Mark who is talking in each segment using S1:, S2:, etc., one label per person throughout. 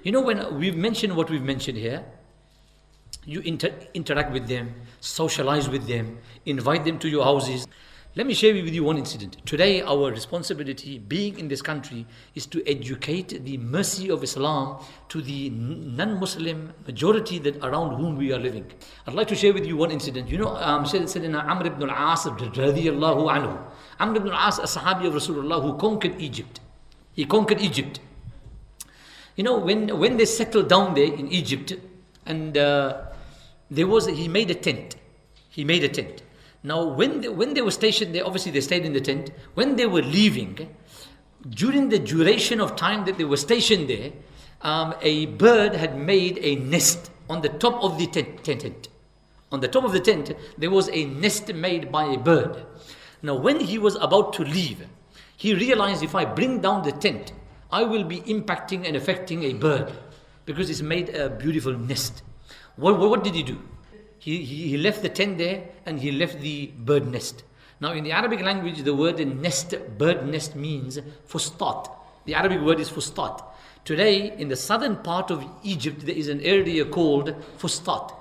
S1: You know, when we've mentioned what we've mentioned here, you interact with them, socialize with them, invite them to your houses. Let me share with you one incident. Today, our responsibility, being in this country, is to educate the mercy of Islam to the non-Muslim majority that around whom we are living. I'd like to share with you one incident. You know, Sayyidina Amr ibn al-As radiyallahu anhu. Amr ibn al-As, a Sahabi of Rasulullah who conquered Egypt. He conquered Egypt. You know, when they settled down there in Egypt, and he made a tent. He made a tent. Now, when they were stationed there, obviously they stayed in the tent. When they were leaving, during the duration of time that they were stationed there, a bird had made a nest on the top of the tent. On the top of the tent, there was a nest made by a bird. Now, when he was about to leave, he realized, if I bring down the tent, I will be impacting and affecting a bird, because it's made a beautiful nest. What did he do? He left the tent there and he left the bird nest. Now, in the Arabic language, the word nest, bird nest, means fustat. The Arabic word is fustat. Today, in the southern part of Egypt, there is an area called Fustat.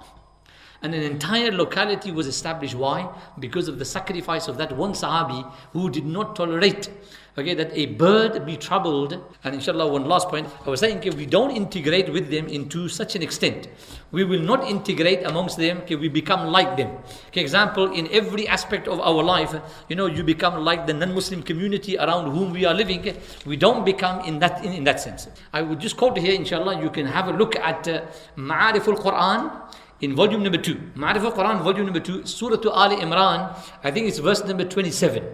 S1: And an entire locality was established. Why? Because of the sacrifice of that one Sahabi who did not tolerate, that a bird be troubled. And inshallah, one last point, I was saying, we don't integrate with them into such an extent. We will not integrate amongst them, we become like them. Example, in every aspect of our life, you become like the non-Muslim community around whom we are living. We don't become in that sense. I would just quote here, inshallah, you can have a look at Ma'arif al-Quran, in volume number 2, Ma'arif al-Quran, volume number 2, Surah Ali Imran, I think it's verse number 27.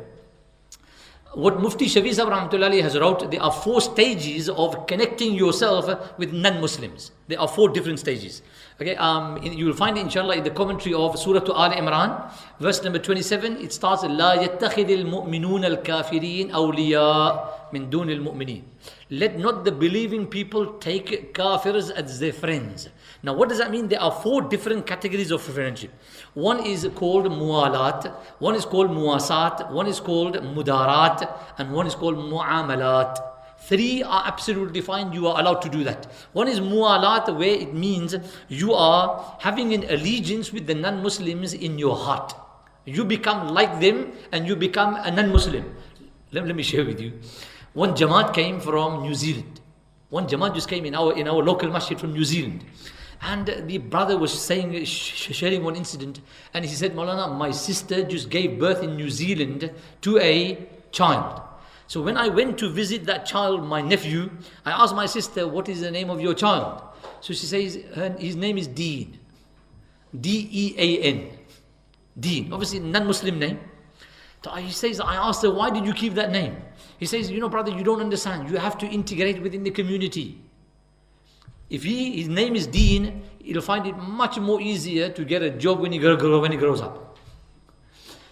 S1: What Mufti Shafi Sahib Rahmatullahi has wrote, there are 4 stages of connecting yourself with non-Muslims. There are 4 different stages. You will find it, inshallah, in the commentary of Surah Ali Imran, verse number 27. It starts, لا يتخذ المؤمنون الكافرين أولياء من دون المؤمنين. Let not the believing people take kafirs as their friends. Now, what does that mean? There are 4 different categories of friendship. One is called mualat, one is called muasat, one is called mudarat, and one is called muamalat. 3 are absolutely fine, you are allowed to do that. One is mualat, where it means you are having an allegiance with the non-Muslims in your heart. You become like them and you become a non-Muslim. Let me share with you. One Jamaat came from New Zealand. One Jamaat just came in our local masjid from New Zealand. And the brother was sharing one incident, and he said, Maulana, my sister just gave birth in New Zealand to a child. So when I went to visit that child, my nephew, I asked my sister, what is the name of your child? So she says, his name is Dean. D-E-A-N. Dean, obviously non-Muslim name. So he says, I asked her, why did you keep that name? He says, brother, you don't understand. You have to integrate within the community. If his name is Dean, he'll find it much more easier to get a job when he grows up.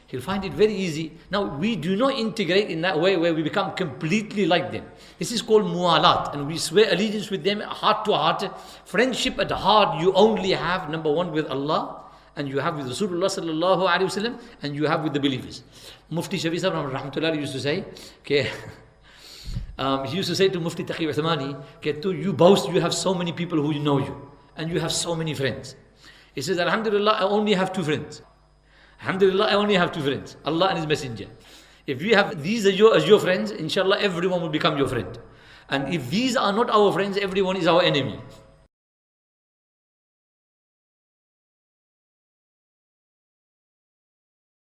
S1: He'll find it very easy. Now, we do not integrate in that way where we become completely like them. This is called mu'alat, and we swear allegiance with them heart to heart. Friendship at heart, you only have, number 1, with Allah, and you have with Rasulullah sallallahu alaihi wasallam, and you have with the believers. Mufti Shafi Sahib Rahmatullah used to say, he used to say to Mufti Taqi Uthmani, you boast you have so many people who know you, and you have so many friends. He says, Alhamdulillah, I only have 2 friends. Alhamdulillah, I only have 2 friends, Allah and His Messenger. If you have these as your friends, inshallah, everyone will become your friend. And if these are not our friends, everyone is our enemy.